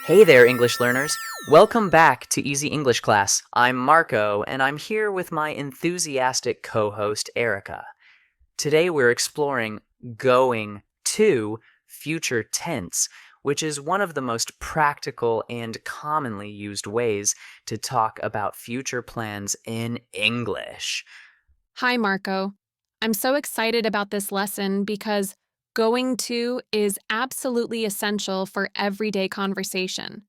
Hey there, English learners. Welcome back to Easy English Class. I'm Marco, and I'm here with my enthusiastic co-host, Erika. Today we're exploring going to future tense, which is one of the most practical and commonly used ways to talk about future plans in English. Hi, Marco. I'm so excited about this lesson because going to is absolutely essential for everyday conversation.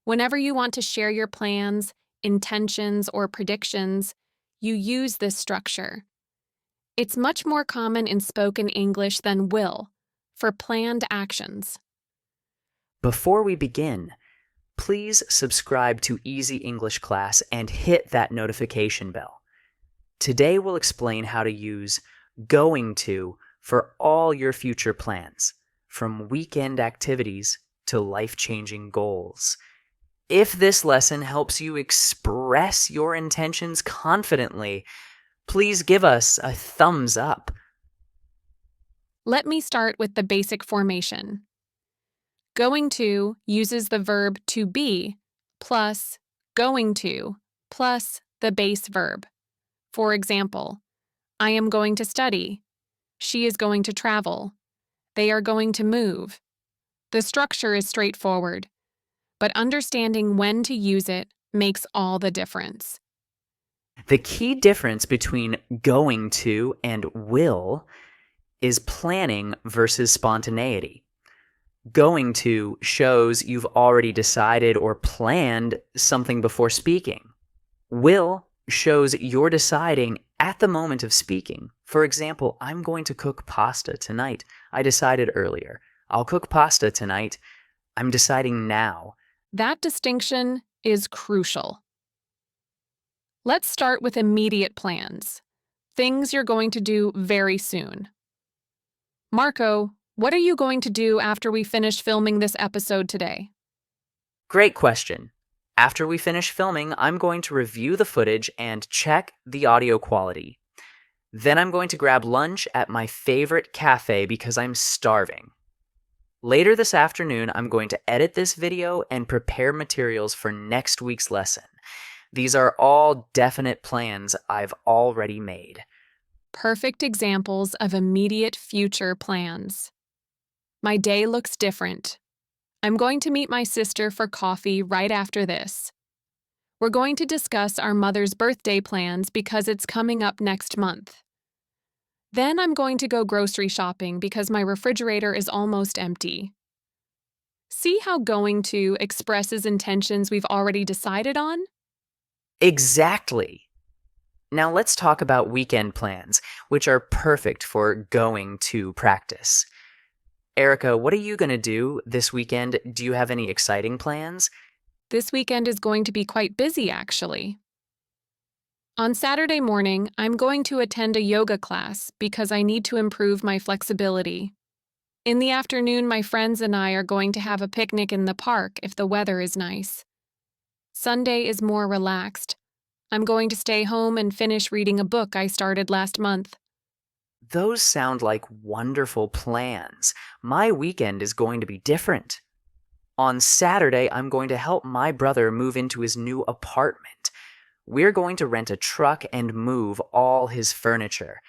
Whenever you want to share your plans, intentions, or predictions, you use this structure. It's much more common in spoken English than will for planned actions. Before we begin, please subscribe to Easy English Class and hit that notification bell. Today we'll explain how to use going to for all your future plans, from weekend activities to life-changing goals. If this lesson helps you express your intentions confidently, please give us a thumbs up. Let me start with the basic formation. Going to uses the verb to be plus going to plus the base verb. For example, I am going to study. She is going to travel. They are going to move. The structure is straightforward, but understanding when to use it makes all the difference. The key difference between going to and will is planning versus spontaneity. Going to shows you've already decided or planned something before speaking. Will shows you're deciding at the moment of speaking. For example, I'm going to cook pasta tonight. I decided earlier. I'll cook pasta tonight. I'm deciding now. That distinction is crucial. Let's start with immediate plans, things you're going to do very soon. Marco, what are you going to do after we finish filming this episode today? Great question. After we finish filming, I'm going to review the footage and check the audio quality. Then I'm going to grab lunch at my favorite cafe because I'm starving. Later this afternoon, I'm going to edit this video and prepare materials for next week's lesson. These are all definite plans I've already made. Perfect examples of immediate future plans. My day looks different. I'm going to meet my sister for coffee right after this. We're going to discuss our mother's birthday plans because it's coming up next month. Then I'm going to go grocery shopping because my refrigerator is almost empty. See how going to expresses intentions we've already decided on? Exactly. Now let's talk about weekend plans, which are perfect for going to practice. Erika, what are you going to do this weekend? Do you have any exciting plans? This weekend is going to be quite busy, actually. On Saturday morning, I'm going to attend a yoga class because I need to improve my flexibility. In the afternoon, my friends and I are going to have a picnic in the park if the weather is nice. Sunday is more relaxed. I'm going to stay home and finish reading a book I started last month. Those sound like wonderful plans. My weekend is going to be different. On Saturday, I'm going to help my brother move into his new apartment. We're going to rent a truck and move all his furniture.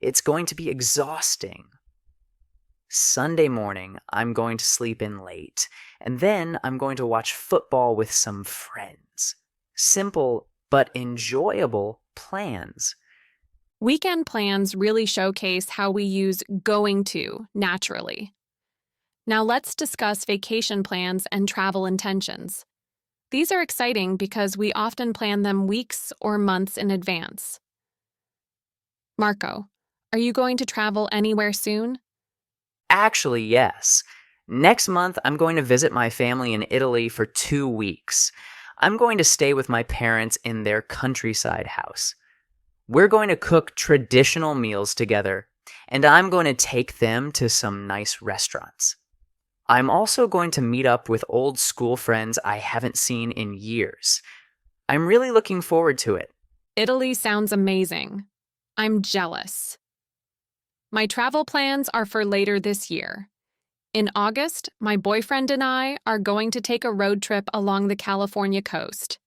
It's going to be exhausting. Sunday morning, I'm going to sleep in late, and then I'm going to watch football with some friends. Simple but enjoyable plans. Weekend plans really showcase how we use going to naturally. Now let's discuss vacation plans and travel intentions. These are exciting because we often plan them weeks or months in advance. Marco, are you going to travel anywhere soon? Actually, yes. Next month, I'm going to visit my family in Italy for 2 weeks. I'm going to stay with my parents in their countryside house. We're going to cook traditional meals together, and I'm going to take them to some nice restaurants. I'm also going to meet up with old school friends I haven't seen in years. I'm really looking forward to it. Italy sounds amazing. I'm jealous. My travel plans are for later this year. In August, my boyfriend and I are going to take a road trip along the California coast.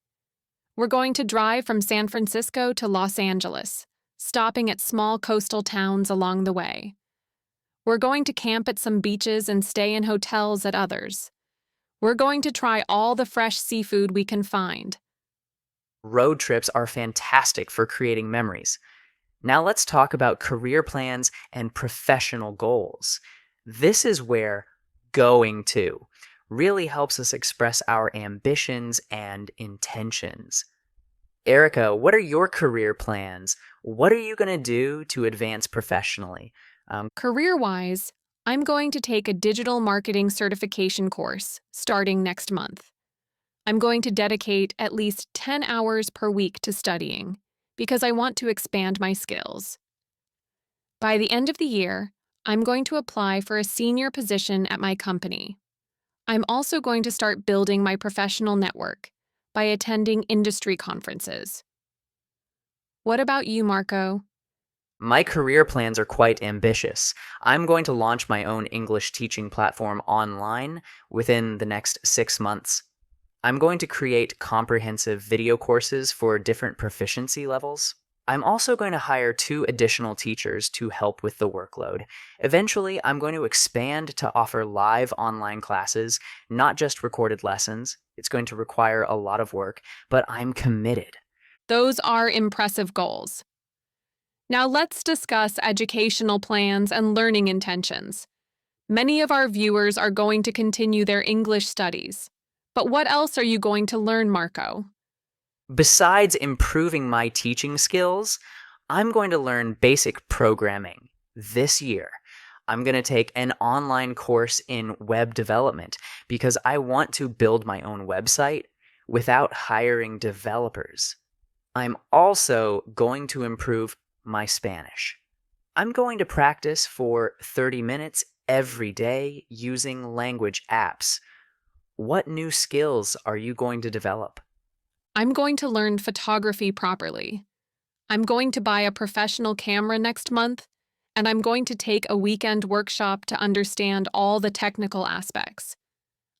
We're going to drive from San Francisco to Los Angeles, stopping at small coastal towns along the way. We're going to camp at some beaches and stay in hotels at others. We're going to try all the fresh seafood we can find. Road trips are fantastic for creating memories. Now let's talk about career plans and professional goals. This is where going to really helps us express our ambitions and intentions. Erika, what are your career plans? What are you going to do to advance professionally? Career wise, I'm going to take a digital marketing certification course starting next month. I'm going to dedicate at least 10 hours per week to studying because I want to expand my skills. By the end of the year, I'm going to apply for a senior position at my company. I'm also going to start building my professional network by attending industry conferences. What about you, Marco? My career plans are quite ambitious. I'm going to launch my own English teaching platform online within the next 6 months. I'm going to create comprehensive video courses for different proficiency levels. I'm also going to hire 2 additional teachers to help with the workload. Eventually, I'm going to expand to offer live online classes, not just recorded lessons. It's going to require a lot of work, but I'm committed. Those are impressive goals. Now let's discuss educational plans and learning intentions. Many of our viewers are going to continue their English studies. But what else are you going to learn, Marco? Besides improving my teaching skills, I'm going to learn basic programming this year. I'm going to take an online course in web development because I want to build my own website without hiring developers. I'm also going to improve my Spanish. I'm going to practice for 30 minutes every day using language apps. What new skills are you going to develop? I'm going to learn photography properly. I'm going to buy a professional camera next month, and I'm going to take a weekend workshop to understand all the technical aspects.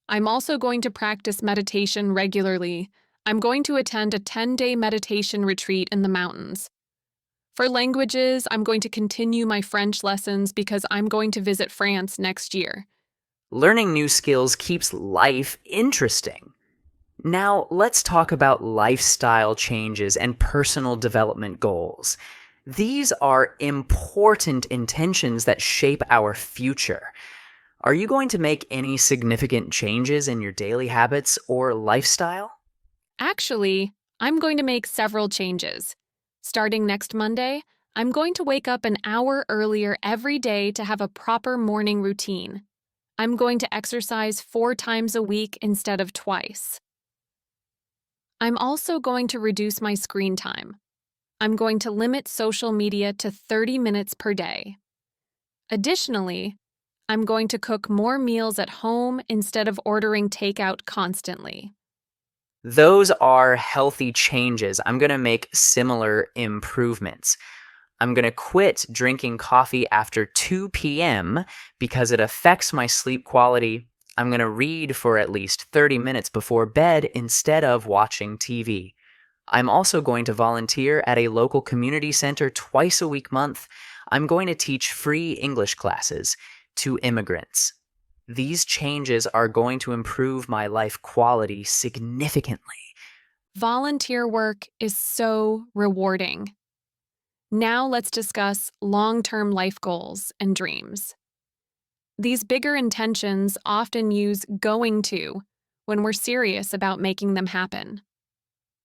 I'm also going to practice meditation regularly. I'm going to attend a 10-day meditation retreat in the mountains. For languages, I'm going to continue my French lessons because I'm going to visit France next year. Learning new skills keeps life interesting. Now, let's talk about lifestyle changes and personal development goals. These are important intentions that shape our future. Are you going to make any significant changes in your daily habits or lifestyle? Actually, I'm going to make several changes. Starting next Monday, I'm going to wake up an hour earlier every day to have a proper morning routine. I'm going to exercise 4 times a week instead of twice. I'm also going to reduce my screen time. I'm going to limit social media to 30 minutes per day. Additionally, I'm going to cook more meals at home instead of ordering takeout constantly. Those are healthy changes. I'm going to make similar improvements. I'm going to quit drinking coffee after 2 p.m. because it affects my sleep quality. I'm going to read for at least 30 minutes before bed instead of watching TV. I'm also going to volunteer at a local community center twice a week month. I'm going to teach free English classes to immigrants. These changes are going to improve my life quality significantly. Volunteer work is so rewarding. Now let's discuss long-term life goals and dreams. These bigger intentions often use going to when we're serious about making them happen.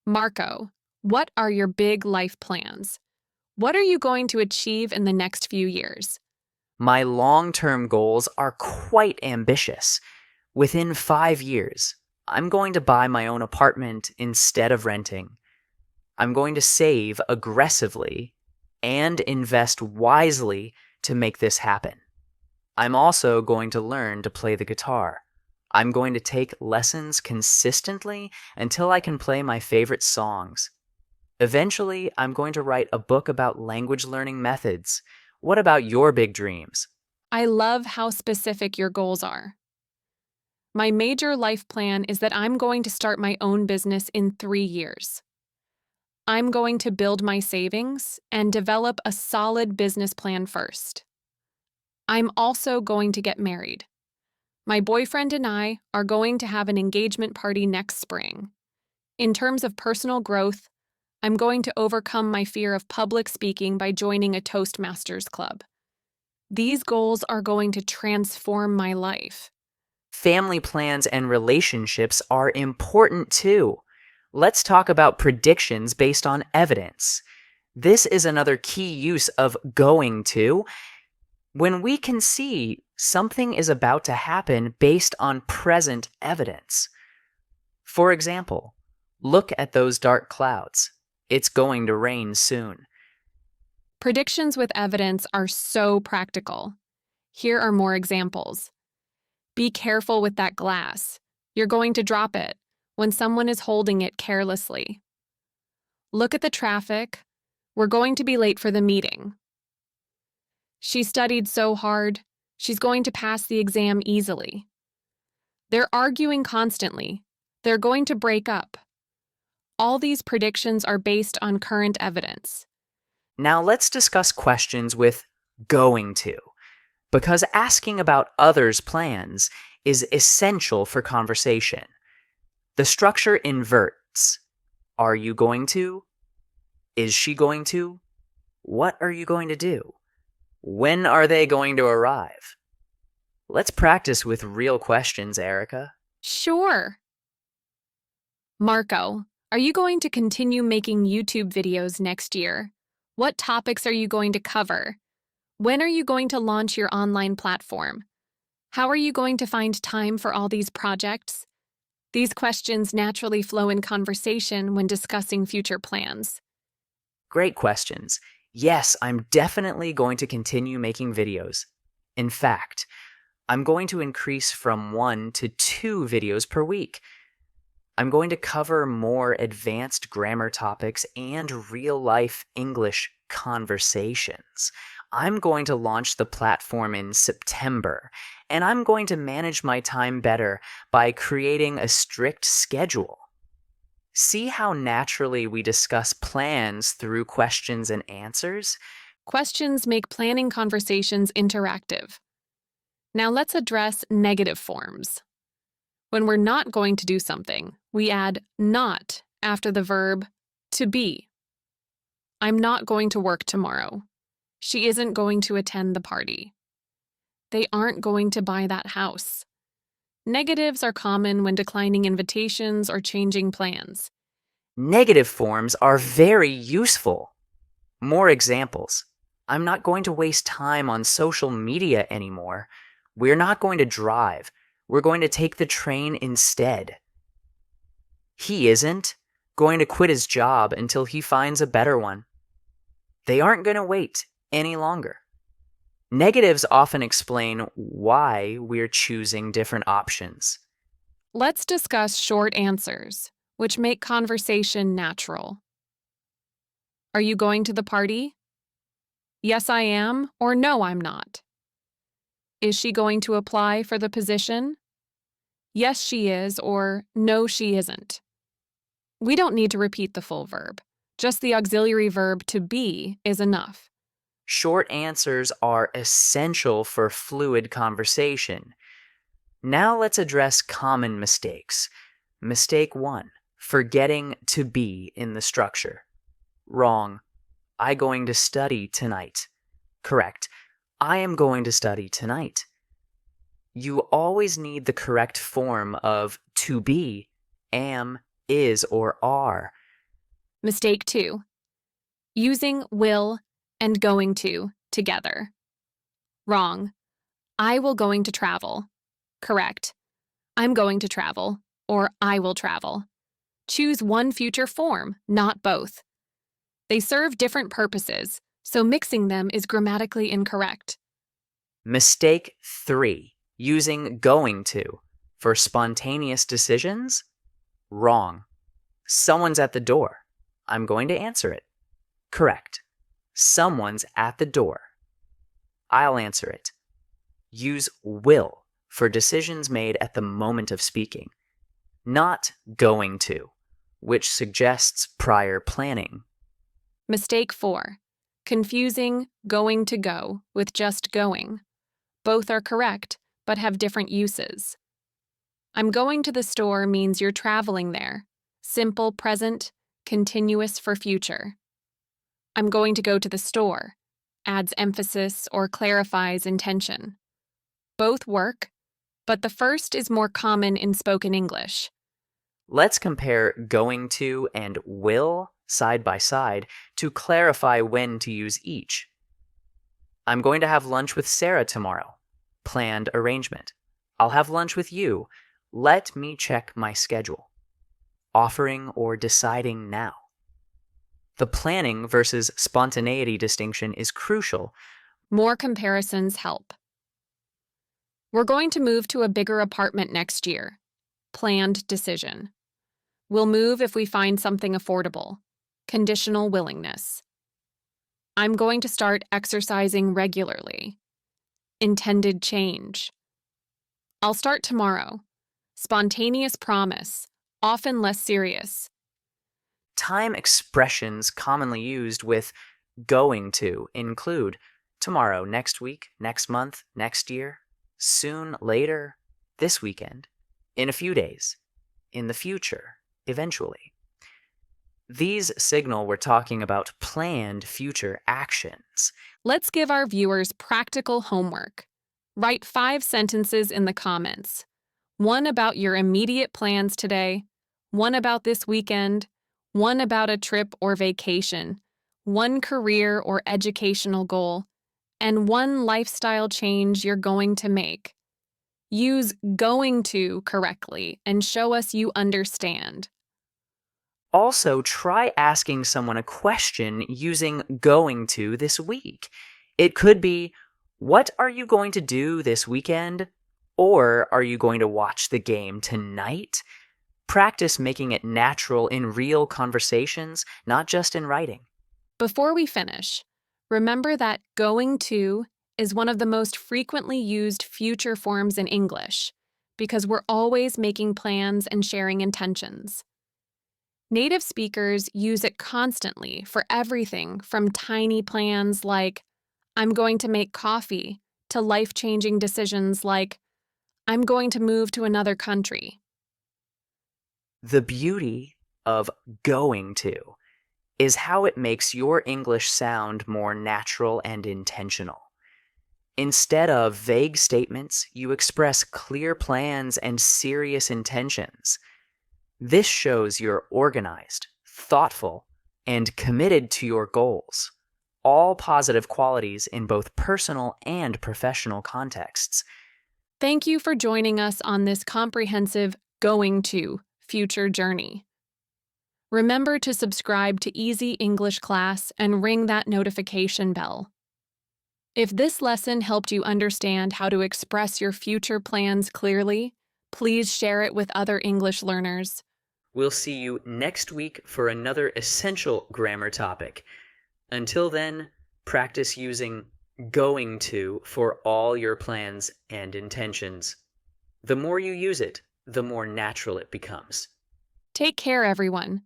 Marco, what are your big life plans? What are you going to achieve in the next few years? My long-term goals are quite ambitious. Within 5 years, I'm going to buy my own apartment instead of renting. I'm going to save aggressively and invest wisely to make this happen. I'm also going to learn to play the guitar. I'm going to take lessons consistently until I can play my favorite songs. Eventually, I'm going to write a book about language learning methods. What about your big dreams? I love how specific your goals are. My major life plan is that I'm going to start my own business in 3 years. I'm going to build my savings and develop a solid business plan first. I'm also going to get married. My boyfriend and I are going to have an engagement party next spring. In terms of personal growth, I'm going to overcome my fear of public speaking by joining a Toastmasters club. These goals are going to transform my life. Family plans and relationships are important too. Let's talk about predictions based on evidence. This is another key use of going to. When we can see something is about to happen based on present evidence. For example, look at those dark clouds. It's going to rain soon. Predictions with evidence are so practical. Here are more examples. Be careful with that glass. You're going to drop it when someone is holding it carelessly. Look at the traffic. We're going to be late for the meeting. She studied so hard. She's going to pass the exam easily. They're arguing constantly. They're going to break up. All these predictions are based on current evidence. Now let's discuss questions with going to, because asking about others' plans is essential for conversation. The structure inverts. Are you going to? Is she going to? What are you going to do? When are they going to arrive? Let's practice with real questions, Erika. Sure. Marco, are you going to continue making YouTube videos next year? What topics are you going to cover? When are you going to launch your online platform? How are you going to find time for all these projects? These questions naturally flow in conversation when discussing future plans. Great questions. Yes, I'm definitely going to continue making videos. In fact, I'm going to increase from 1 to 2 videos per week. I'm going to cover more advanced grammar topics and real-life English conversations. I'm going to launch the platform in September, and I'm going to manage my time better by creating a strict schedule. See how naturally we discuss plans through questions and answers? Questions make planning conversations interactive. Now let's address negative forms. When we're not going to do something, we add not after the verb to be. I'm not going to work tomorrow. She isn't going to attend the party. They aren't going to buy that house. Negatives are common when declining invitations or changing plans. Negative forms are very useful. More examples. I'm not going to waste time on social media anymore. We're not going to drive. We're going to take the train instead. He isn't going to quit his job until he finds a better one. They aren't going to wait any longer. Negatives often explain why we're choosing different options. Let's discuss short answers, which make conversation natural. Are you going to the party? Yes, I am, or no, I'm not. Is she going to apply for the position? Yes, she is, or no, she isn't. We don't need to repeat the full verb. Just the auxiliary verb to be is enough. Short answers are essential for fluid conversation. Now let's address common mistakes. Mistake 1, forgetting to be in the structure. Wrong. I going to study tonight. Correct. I am going to study tonight. You always need the correct form of to be, am, is, or are. Mistake 2. Using will and going to together. Wrong. I will going to travel. Correct. I'm going to travel, or I will travel. Choose one future form, not both. They serve different purposes, so mixing them is grammatically incorrect. Mistake 3, using going to for spontaneous decisions. Wrong. Someone's at the door. I'm going to answer it. Correct. Someone's at the door. I'll answer it. Use will for decisions made at the moment of speaking, not going to, which suggests prior planning. Mistake 4. Confusing going to go with just going. Both are correct, but have different uses. I'm going to the store means you're traveling there. Simple present, continuous for future. I'm going to go to the store adds emphasis or clarifies intention. Both work, but the first is more common in spoken English. Let's compare going to and will side by side to clarify when to use each. I'm going to have lunch with Sarah tomorrow. Planned arrangement. I'll have lunch with you. Let me check my schedule. Offering or deciding now. The planning versus spontaneity distinction is crucial. More comparisons help. We're going to move to a bigger apartment next year. Planned decision. We'll move if we find something affordable. Conditional willingness. I'm going to start exercising regularly. Intended change. I'll start tomorrow. Spontaneous promise, often less serious. Time expressions commonly used with going to include tomorrow, next week, next month, next year, soon, later, this weekend, in a few days, in the future, eventually. These signal we're talking about planned future actions. Let's give our viewers practical homework. Write 5 sentences in the comments. One about your immediate plans today, one about this weekend, one about a trip or vacation, one career or educational goal, and one lifestyle change you're going to make. Use going to correctly and show us you understand. Also, try asking someone a question using going to this week. It could be, what are you going to do this weekend? Or are you going to watch the game tonight? Practice making it natural in real conversations, not just in writing. Before we finish, remember that going to is one of the most frequently used future forms in English because we're always making plans and sharing intentions. Native speakers use it constantly for everything from tiny plans like, I'm going to make coffee, to life-changing decisions like, I'm going to move to another country. The beauty of going to is how it makes your English sound more natural and intentional. Instead of vague statements, you express clear plans and serious intentions. This shows you're organized, thoughtful, and committed to your goals, all positive qualities in both personal and professional contexts. Thank you for joining us on this comprehensive going to future journey. Remember to subscribe to Easy English Class and ring that notification bell. If this lesson helped you understand how to express your future plans clearly, please share it with other English learners. We'll see you next week for another essential grammar topic. Until then, practice using going to for all your plans and intentions. The more you use it, the more natural it becomes. Take care, everyone.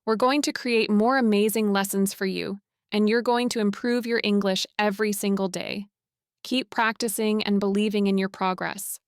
We're going to create more amazing lessons for you, and you're going to improve your English every single day. Keep practicing and believing in your progress.